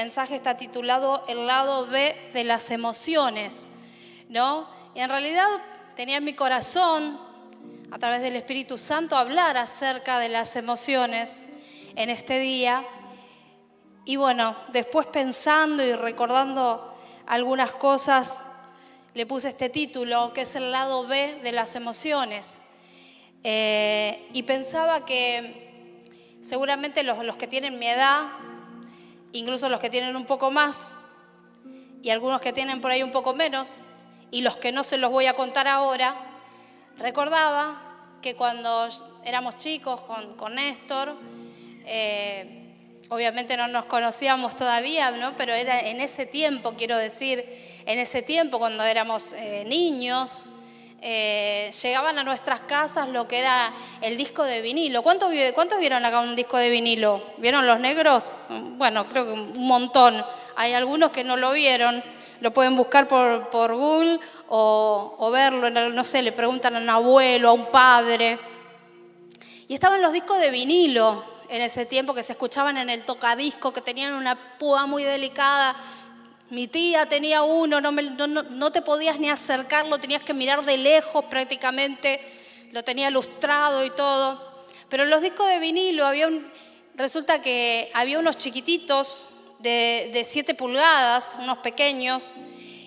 mensaje está titulado El lado B de las emociones, ¿no? Y en realidad tenía en mi corazón, a través del Espíritu Santo, hablar acerca de las emociones en este día. Y bueno, después pensando y recordando algunas cosas, le puse este título, que es el lado B de las emociones. Y pensaba que seguramente los que tienen mi edad, incluso los que tienen un poco más, y algunos que tienen por ahí un poco menos, y los que no se los voy a contar ahora, recordaba que cuando éramos chicos con Néstor, obviamente no nos conocíamos todavía, ¿no? Pero era en ese tiempo, quiero decir, en ese tiempo cuando éramos niños, llegaban a nuestras casas lo que era el disco de vinilo. ¿Cuántos vieron acá un disco de vinilo? ¿Vieron los negros? Bueno, creo que un montón. Hay algunos que no lo vieron. Lo pueden buscar por Google o verlo, no sé, le preguntan a un abuelo, a un padre. Y estaban los discos de vinilo en ese tiempo que se escuchaban en el tocadisco, que tenían una púa muy delicada. Mi tía tenía uno, no te podías ni acercarlo, tenías que mirar de lejos prácticamente, lo tenía lustrado y todo. Pero en los discos de vinilo resulta que había unos chiquititos de 7 pulgadas, unos pequeños,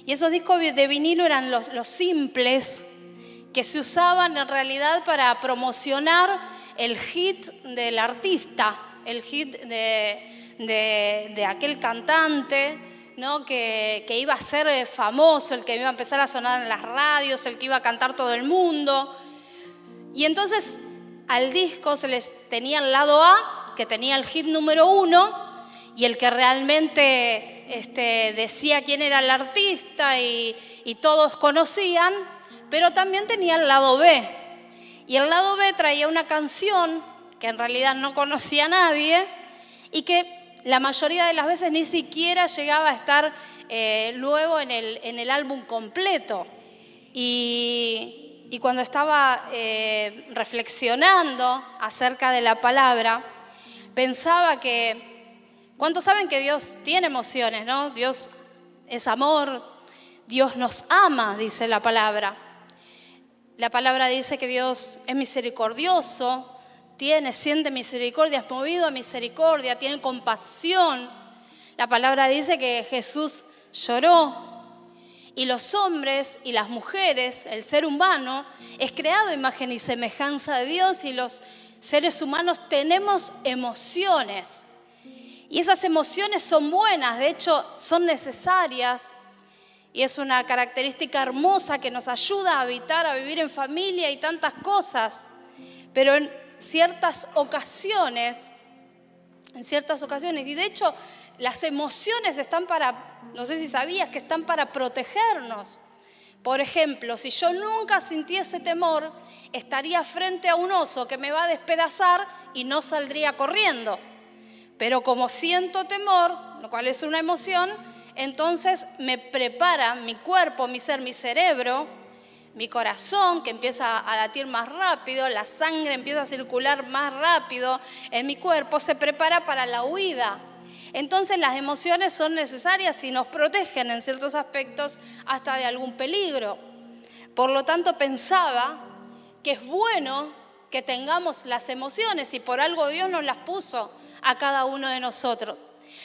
y esos discos de vinilo eran los simples, que se usaban en realidad para promocionar el hit del artista, el hit de aquel cantante, ¿no? que iba a ser famoso, el que iba a empezar a sonar en las radios, el que iba a cantar todo el mundo. Y entonces al disco se les tenía el lado A, que tenía el hit número 1, y el que realmente decía quién era el artista y todos conocían, pero también tenía el lado B. Y el lado B traía una canción que en realidad no conocía a nadie y que la mayoría de las veces ni siquiera llegaba a estar luego en el álbum completo. Y cuando estaba reflexionando acerca de la palabra, pensaba que, ¿cuántos saben que Dios tiene emociones, no? Dios es amor, Dios nos ama, dice la palabra. La palabra dice que Dios es misericordioso, siente misericordia, es movido a misericordia, tiene compasión. La palabra dice que Jesús lloró. Y los hombres y las mujeres, el ser humano, es creado a imagen y semejanza de Dios, y los seres humanos tenemos emociones. Y esas emociones son buenas, de hecho son necesarias. Y es una característica hermosa que nos ayuda a habitar, a vivir en familia y tantas cosas. Pero en ciertas ocasiones, y de hecho las emociones están para, no sé si sabías, que están para protegernos. Por ejemplo, si yo nunca sintiese temor, estaría frente a un oso que me va a despedazar y no saldría corriendo. Pero como siento temor, lo cual es una emoción, entonces me prepara mi cuerpo, mi ser, mi cerebro, mi corazón, que empieza a latir más rápido, la sangre empieza a circular más rápido en mi cuerpo, se prepara para la huida. Entonces las emociones son necesarias y nos protegen en ciertos aspectos hasta de algún peligro. Por lo tanto, pensaba que es bueno que tengamos las emociones, y por algo Dios nos las puso a cada uno de nosotros.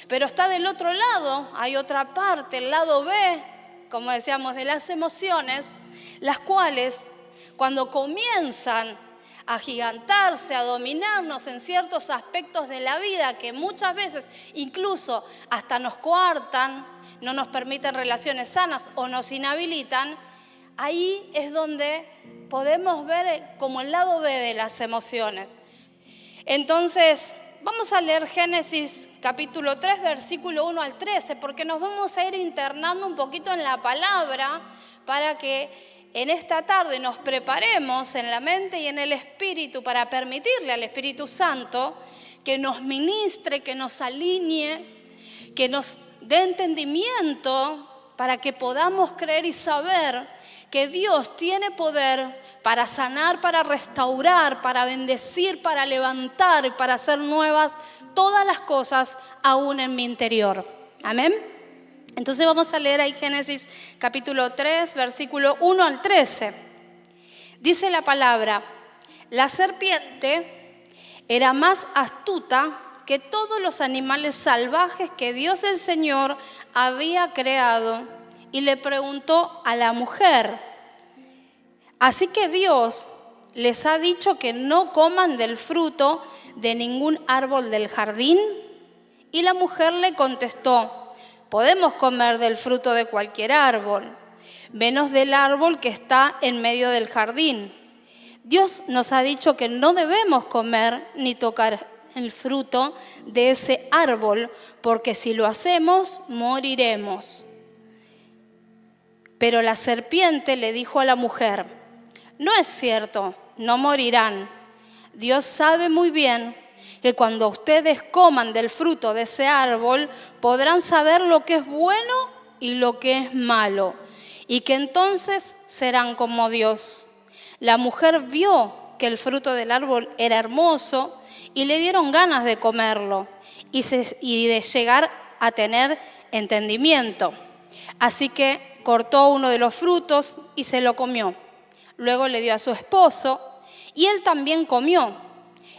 Pero está del otro lado, hay otra parte, el lado B, como decíamos, de las emociones, las cuales cuando comienzan a agigantarse, a dominarnos en ciertos aspectos de la vida que muchas veces incluso hasta nos coartan, no nos permiten relaciones sanas o nos inhabilitan, ahí es donde podemos ver como el lado B de las emociones. Entonces, vamos a leer Génesis capítulo 3, versículo 1 al 13, porque nos vamos a ir internando un poquito en la palabra para que en esta tarde nos preparemos en la mente y en el espíritu para permitirle al Espíritu Santo que nos ministre, que nos alinee, que nos dé entendimiento para que podamos creer y saber que Dios tiene poder para sanar, para restaurar, para bendecir, para levantar y para hacer nuevas todas las cosas aún en mi interior. Amén. Entonces vamos a leer ahí Génesis capítulo 3, versículo 1 al 13. Dice la palabra: la serpiente era más astuta que todos los animales salvajes que Dios el Señor había creado, y le preguntó a la mujer: ¿así que Dios les ha dicho que no coman del fruto de ningún árbol del jardín? Y la mujer le contestó: podemos comer del fruto de cualquier árbol, menos del árbol que está en medio del jardín. Dios nos ha dicho que no debemos comer ni tocar el fruto de ese árbol, porque si lo hacemos, moriremos. Pero la serpiente le dijo a la mujer: no es cierto, no morirán. Dios sabe muy bien que cuando ustedes coman del fruto de ese árbol, podrán saber lo que es bueno y lo que es malo, y que entonces serán como Dios. La mujer vio que el fruto del árbol era hermoso y le dieron ganas de comerlo y de llegar a tener entendimiento. Así que cortó uno de los frutos y se lo comió. Luego le dio a su esposo y él también comió.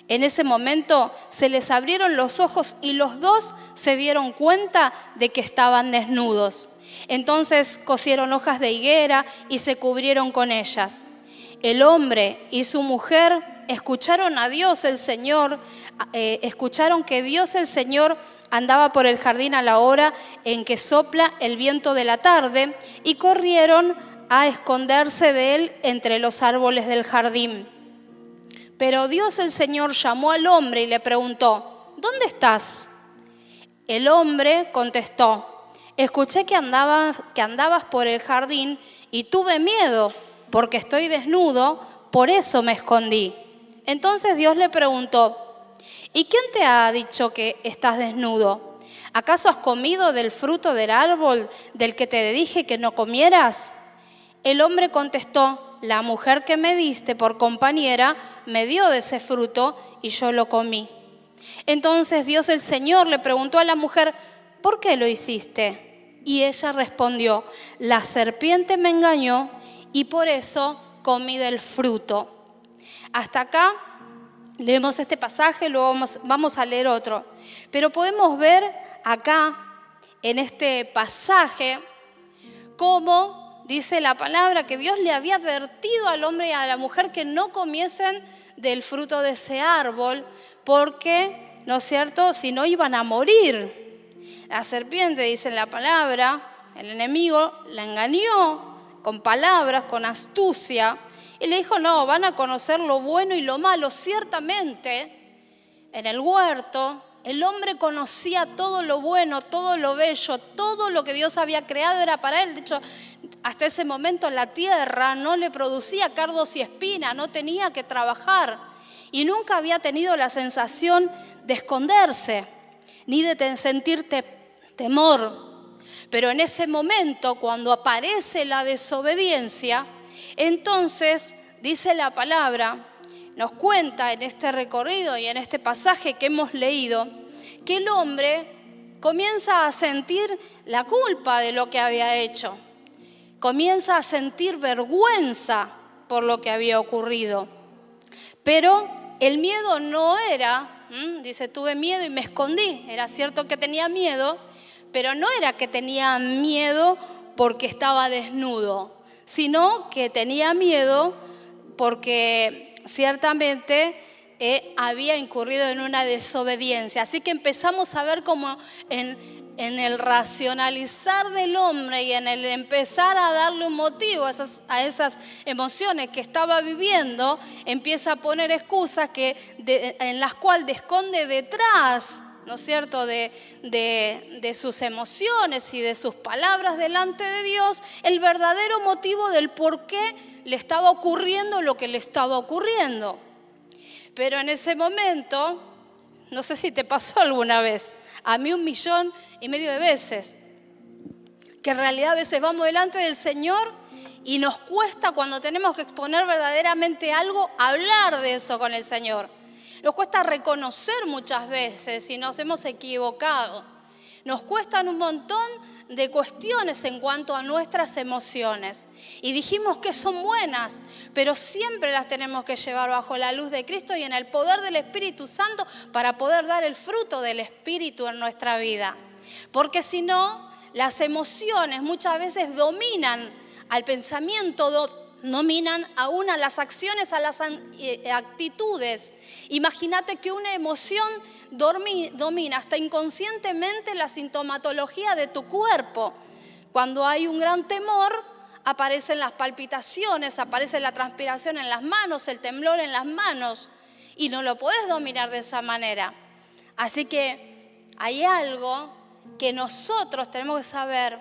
En ese momento se les abrieron los ojos y los dos se dieron cuenta de que estaban desnudos. Entonces cosieron hojas de higuera y se cubrieron con ellas. El hombre y su mujer escucharon a Dios el Señor, escucharon que Dios el Señor andaba por el jardín a la hora en que sopla el viento de la tarde, y corrieron a esconderse de él entre los árboles del jardín. Pero Dios el Señor llamó al hombre y le preguntó: ¿dónde estás? El hombre contestó: escuché que andabas por el jardín y tuve miedo porque estoy desnudo, por eso me escondí. Entonces Dios le preguntó: ¿y quién te ha dicho que estás desnudo? ¿Acaso has comido del fruto del árbol del que te dije que no comieras? El hombre contestó: la mujer que me diste por compañera me dio de ese fruto y yo lo comí. Entonces Dios el Señor le preguntó a la mujer: ¿por qué lo hiciste? Y ella respondió: la serpiente me engañó y por eso comí del fruto. Hasta acá leemos este pasaje, luego vamos a leer otro. Pero podemos ver acá, en este pasaje, cómo dice la palabra que Dios le había advertido al hombre y a la mujer que no comiesen del fruto de ese árbol, porque, ¿no es cierto?, si no iban a morir. La serpiente, dice la palabra, el enemigo la engañó con palabras, con astucia, y le dijo: no, van a conocer lo bueno y lo malo. Ciertamente, en el huerto, el hombre conocía todo lo bueno, todo lo bello, todo lo que Dios había creado era para él. De hecho, hasta ese momento la tierra no le producía cardos y espinas, no tenía que trabajar. Y nunca había tenido la sensación de esconderse, ni de sentir temor. Pero en ese momento, cuando aparece la desobediencia, entonces, dice la palabra, nos cuenta en este recorrido y en este pasaje que hemos leído, que el hombre comienza a sentir la culpa de lo que había hecho. Comienza a sentir vergüenza por lo que había ocurrido. Pero el miedo no era, dice, tuve miedo y me escondí. Era cierto que tenía miedo, pero no era que tenía miedo porque estaba desnudo, sino que tenía miedo porque ciertamente había incurrido en una desobediencia. Así que empezamos a ver cómo en el racionalizar del hombre y en el empezar a darle un motivo a esas emociones que estaba viviendo, empieza a poner excusas en las cuales esconde detrás, ¿no es cierto?, de sus emociones y de sus palabras delante de Dios, el verdadero motivo del por qué le estaba ocurriendo lo que le estaba ocurriendo. Pero en ese momento, no sé si te pasó alguna vez, a mí 1,5 millones de veces, que en realidad a veces vamos delante del Señor y nos cuesta, cuando tenemos que exponer verdaderamente algo, hablar de eso con el Señor. Nos cuesta reconocer muchas veces si nos hemos equivocado. Nos cuestan un montón de cuestiones en cuanto a nuestras emociones. Y dijimos que son buenas, pero siempre las tenemos que llevar bajo la luz de Cristo y en el poder del Espíritu Santo para poder dar el fruto del Espíritu en nuestra vida. Porque si no, las emociones muchas veces dominan al pensamiento, dominan aún a las acciones, a las actitudes. Imagínate que una emoción domina hasta inconscientemente la sintomatología de tu cuerpo. Cuando hay un gran temor, aparecen las palpitaciones, aparece la transpiración en las manos, el temblor en las manos, y no lo puedes dominar de esa manera. Así que hay algo que nosotros tenemos que saber,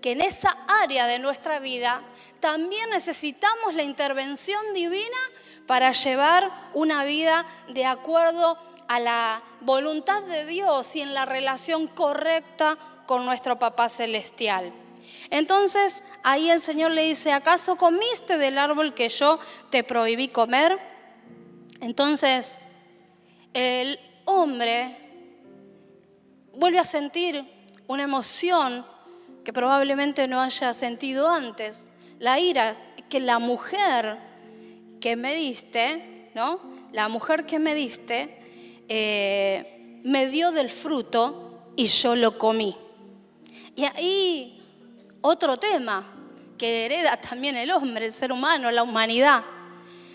que en esa área de nuestra vida también necesitamos la intervención divina para llevar una vida de acuerdo a la voluntad de Dios y en la relación correcta con nuestro Papá Celestial. Entonces, ahí el Señor le dice, ¿acaso comiste del árbol que yo te prohibí comer? Entonces, el hombre vuelve a sentir una emoción que probablemente no haya sentido antes, la ira, que la mujer que me diste, ¿no? La mujer que me diste me dio del fruto y yo lo comí. Y ahí otro tema que hereda también el hombre, el ser humano, la humanidad.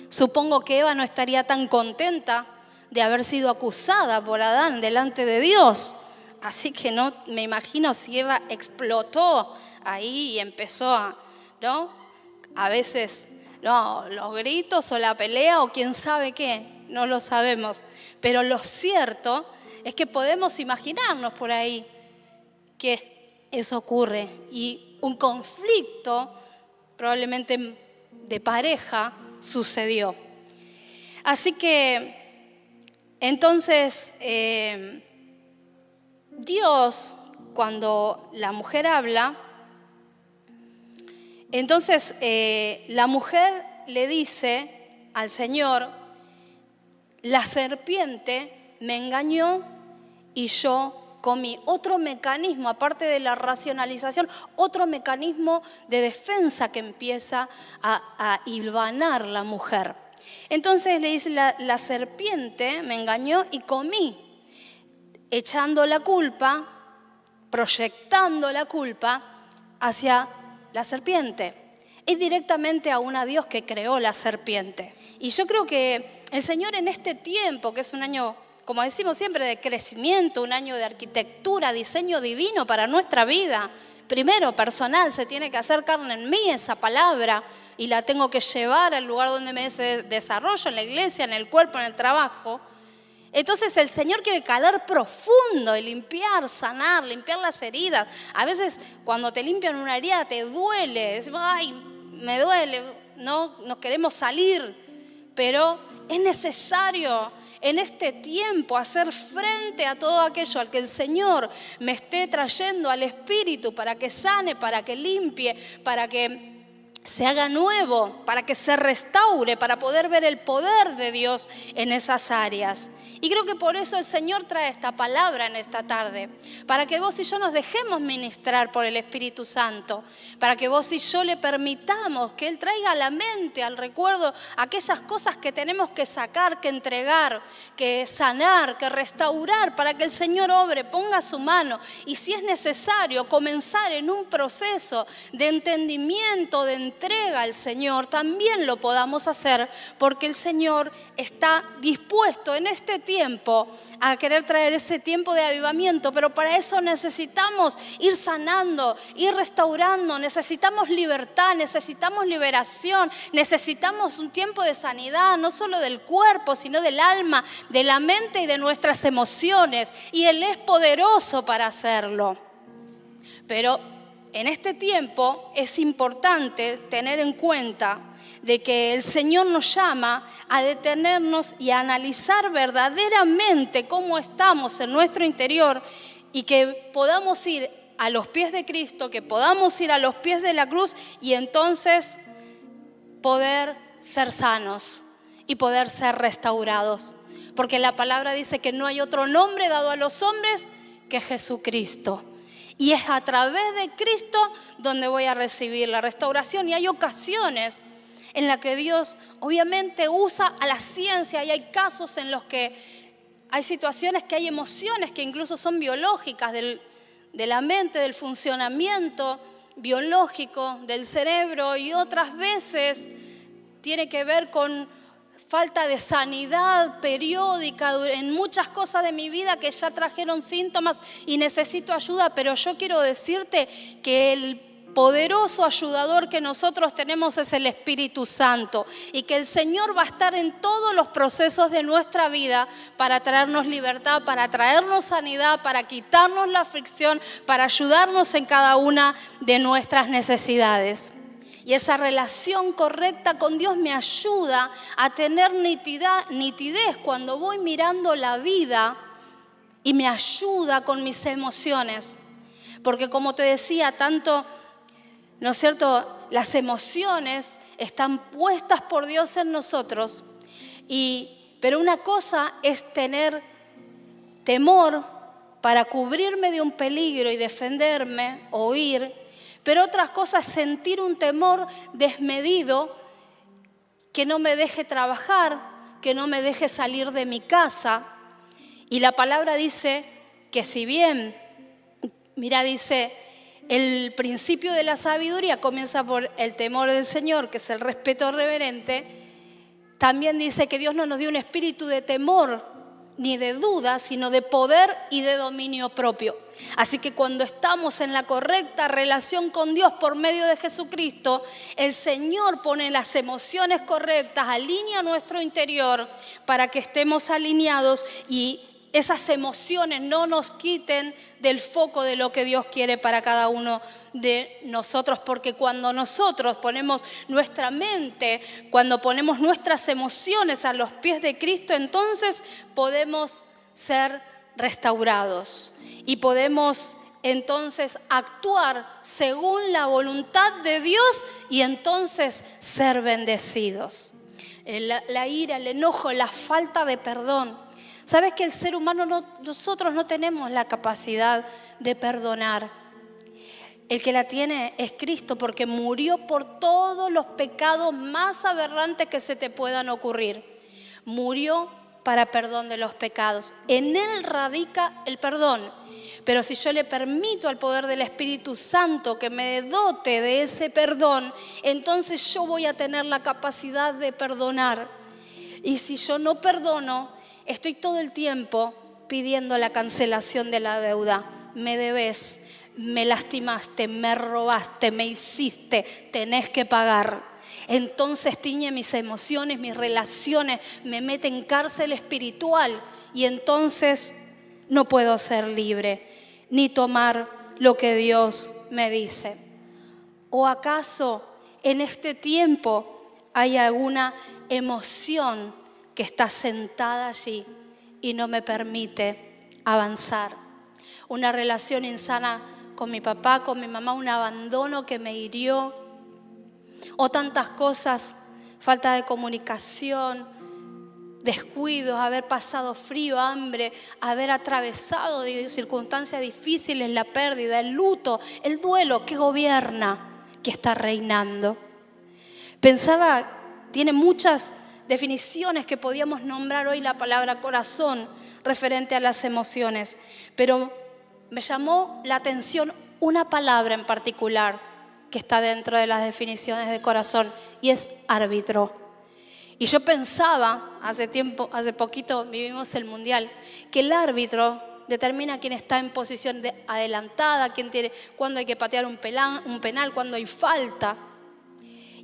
Supongo que Eva no estaría tan contenta de haber sido acusada por Adán delante de Dios. Así que no me imagino si Eva explotó ahí y empezó ¿no? A veces, no, los gritos o la pelea o quién sabe qué, no lo sabemos. Pero lo cierto es que podemos imaginarnos por ahí que eso ocurre y un conflicto probablemente de pareja sucedió. Así que entonces Dios, cuando la mujer habla, entonces la mujer le dice al Señor, la serpiente me engañó y yo comí. Otro mecanismo, aparte de la racionalización, otro mecanismo de defensa que empieza a hilvanar la mujer. Entonces le dice, la serpiente me engañó y comí, echando la culpa, proyectando la culpa hacia la serpiente. Es directamente a un Dios que creó la serpiente. Y yo creo que el Señor en este tiempo, que es un año, como decimos siempre, de crecimiento, un año de arquitectura, diseño divino para nuestra vida. Primero, personal, se tiene que hacer carne en mí esa palabra y la tengo que llevar al lugar donde me desarrollo, en la iglesia, en el cuerpo, en el trabajo. Entonces el Señor quiere calar profundo y limpiar, sanar, limpiar las heridas. A veces cuando te limpian una herida te duele, decimos, ay, me duele, no, nos queremos salir, pero es necesario en este tiempo hacer frente a todo aquello al que el Señor me esté trayendo al Espíritu para que sane, para que limpie, para que se haga nuevo, para que se restaure, para poder ver el poder de Dios en esas áreas. Y creo que por eso el Señor trae esta palabra en esta tarde, para que vos y yo nos dejemos ministrar por el Espíritu Santo, para que vos y yo le permitamos que Él traiga a la mente, al recuerdo, aquellas cosas que tenemos que sacar, que entregar, que sanar, que restaurar, para que el Señor obre, ponga su mano y si es necesario comenzar en un proceso de entendimiento, de entrega al Señor, también lo podamos hacer, porque el Señor está dispuesto en este tiempo a querer traer ese tiempo de avivamiento, pero para eso necesitamos ir sanando, ir restaurando, necesitamos libertad, necesitamos liberación, necesitamos un tiempo de sanidad, no solo del cuerpo, sino del alma, de la mente y de nuestras emociones, y Él es poderoso para hacerlo. Pero en este tiempo es importante tener en cuenta de que el Señor nos llama a detenernos y a analizar verdaderamente cómo estamos en nuestro interior y que podamos ir a los pies de Cristo, que podamos ir a los pies de la cruz y entonces poder ser sanos y poder ser restaurados. Porque la palabra dice que no hay otro nombre dado a los hombres que es Jesucristo. Y es a través de Cristo donde voy a recibir la restauración. Y hay ocasiones en las que Dios obviamente usa a la ciencia, y hay casos en los que hay situaciones que hay emociones que incluso son biológicas de la mente, del funcionamiento biológico del cerebro, y otras veces tiene que ver con falta de sanidad periódica en muchas cosas de mi vida que ya trajeron síntomas y necesito ayuda. Pero yo quiero decirte que el poderoso ayudador que nosotros tenemos es el Espíritu Santo, y que el Señor va a estar en todos los procesos de nuestra vida para traernos libertad, para traernos sanidad, para quitarnos la aflicción, para ayudarnos en cada una de nuestras necesidades. Y esa relación correcta con Dios me ayuda a tener nitidez cuando voy mirando la vida, y me ayuda con mis emociones. Porque como te decía, tanto, ¿no es cierto?, las emociones están puestas por Dios en nosotros. Pero una cosa es tener temor para cubrirme de un peligro y defenderme o huir. Pero otra cosa es sentir un temor desmedido que no me deje trabajar, que no me deje salir de mi casa. Y la palabra dice que si bien, mira, dice, el principio de la sabiduría comienza por el temor del Señor, que es el respeto reverente, también dice que Dios no nos dio un espíritu de temor ni de duda, sino de poder y de dominio propio. Así que cuando estamos en la correcta relación con Dios por medio de Jesucristo, el Señor pone las emociones correctas, alinea nuestro interior para que estemos alineados y esas emociones no nos quiten del foco de lo que Dios quiere para cada uno de nosotros. Porque cuando nosotros ponemos nuestra mente, cuando ponemos nuestras emociones a los pies de Cristo, entonces podemos ser restaurados y podemos entonces actuar según la voluntad de Dios y entonces ser bendecidos. La ira, el enojo, la falta de perdón. ¿Sabes que el ser humano, nosotros no tenemos la capacidad de perdonar? El que la tiene es Cristo, porque murió por todos los pecados más aberrantes que se te puedan ocurrir. Murió para perdón de los pecados. En Él radica el perdón. Pero si yo le permito al poder del Espíritu Santo que me dote de ese perdón, entonces yo voy a tener la capacidad de perdonar. Y si yo no perdono, estoy todo el tiempo pidiendo la cancelación de la deuda. Me debes, me lastimaste, me robaste, me hiciste, tenés que pagar. Entonces tiñe mis emociones, mis relaciones, me mete en cárcel espiritual y entonces no puedo ser libre ni tomar lo que Dios me dice. ¿O acaso en este tiempo hay alguna emoción que está sentada allí y no me permite avanzar? Una relación insana con mi papá, con mi mamá, un abandono que me hirió, o tantas cosas, falta de comunicación, descuidos, haber pasado frío, hambre, haber atravesado circunstancias difíciles, la pérdida, el luto, el duelo que gobierna, que está reinando. Pensaba, tiene muchas definiciones que podíamos nombrar hoy la palabra corazón referente a las emociones, pero me llamó la atención una palabra en particular que está dentro de las definiciones de corazón y es árbitro. Y yo pensaba, hace poquito vivimos el Mundial, que el árbitro determina quién está en posición adelantada, cuándo hay que patear un penal, cuándo hay falta.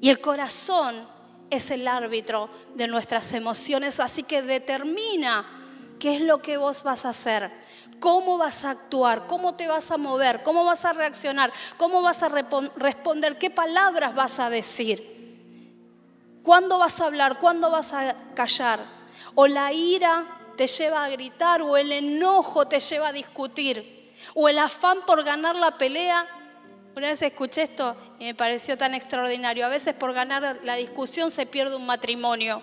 Y el corazón es el árbitro de nuestras emociones, así que determina qué es lo que vos vas a hacer, cómo vas a actuar, cómo te vas a mover, cómo vas a reaccionar, cómo vas a responder, qué palabras vas a decir, cuándo vas a hablar, cuándo vas a callar. O la ira te lleva a gritar, o el enojo te lleva a discutir, o el afán por ganar la pelea. Una vez escuché esto y me pareció tan extraordinario. A veces por ganar la discusión se pierde un matrimonio.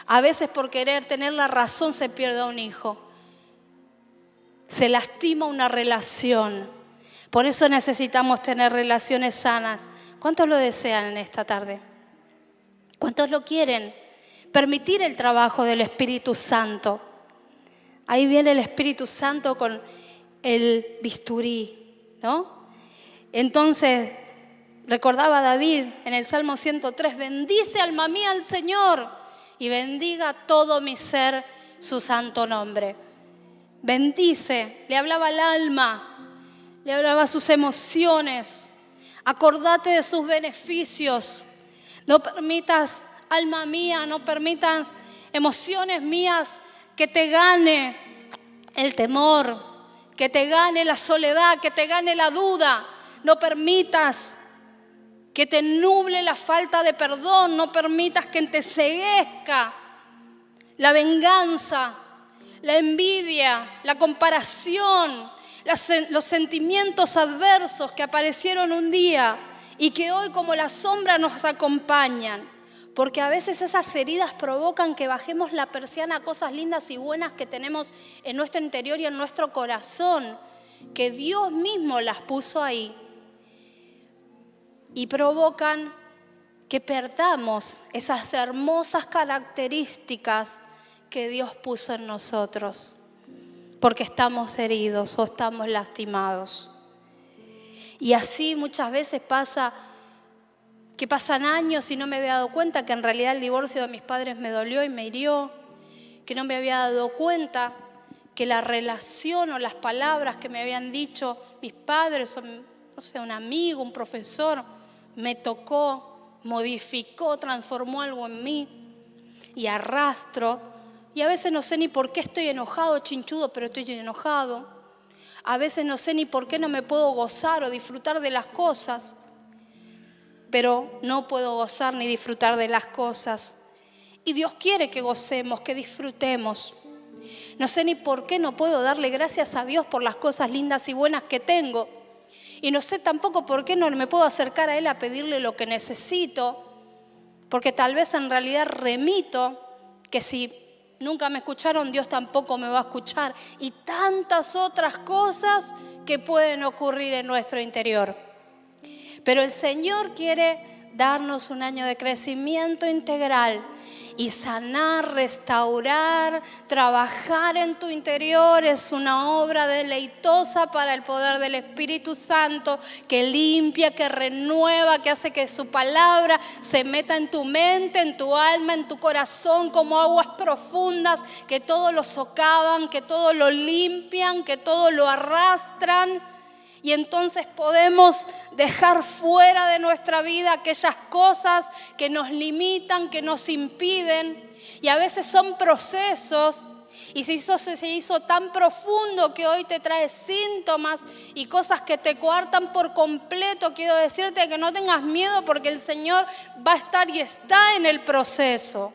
A veces por querer tener la razón se pierde un hijo. se lastima una relación. Por eso necesitamos tener relaciones sanas. ¿Cuántos lo desean en esta tarde? ¿Cuántos lo quieren? Permitir el trabajo del Espíritu Santo. Ahí viene el Espíritu Santo con el bisturí, ¿no? Entonces, recordaba David en el Salmo 103, bendice alma mía al Señor y bendiga todo mi ser su santo nombre. Bendice, le hablaba al alma, le hablaba a sus emociones. Acordate de sus beneficios. No permitas, alma mía, no permitas emociones mías que te gane el temor, que te gane la soledad, que te gane la duda. No permitas que te nuble la falta de perdón. No permitas que te ceguezca la venganza, la envidia, la comparación, los sentimientos adversos que aparecieron un día y que hoy como la sombra nos acompañan. Porque a veces esas heridas provocan que bajemos la persiana a cosas lindas y buenas que tenemos en nuestro interior y en nuestro corazón, que Dios mismo las puso ahí. Y provocan que perdamos esas hermosas características que Dios puso en nosotros, porque estamos heridos o estamos lastimados. Y así muchas veces pasa que pasan años y no me había dado cuenta que en realidad el divorcio de mis padres me dolió y me hirió, que no me había dado cuenta que la relación o las palabras que me habían dicho mis padres, o no sé, un amigo, un profesor, me tocó, modificó, transformó algo en mí y arrastro. Y a veces no sé ni por qué estoy enojado, chinchudo, pero estoy enojado. A veces no sé ni por qué no me puedo gozar o disfrutar de las cosas, pero no puedo gozar ni disfrutar de las cosas. Y Dios quiere que gocemos, que disfrutemos. No sé ni por qué no puedo darle gracias a Dios por las cosas lindas y buenas que tengo. Y no sé tampoco por qué no me puedo acercar a Él a pedirle lo que necesito, porque tal vez en realidad remito que si nunca me escucharon, Dios tampoco me va a escuchar. Y tantas otras cosas que pueden ocurrir en nuestro interior. Pero el Señor quiere darnos un año de crecimiento integral y sanar, restaurar, trabajar en tu interior. Es una obra deleitosa para el poder del Espíritu Santo que limpia, que renueva, que hace que su palabra se meta en tu mente, en tu alma, en tu corazón como aguas profundas que todo lo socavan, que todo lo limpian, que todo lo arrastran. Y entonces podemos dejar fuera de nuestra vida aquellas cosas que nos limitan, que nos impiden. Y a veces son procesos. Y si eso se hizo tan profundo que hoy te trae síntomas y cosas que te coartan por completo, quiero decirte que no tengas miedo porque el Señor va a estar y está en el proceso.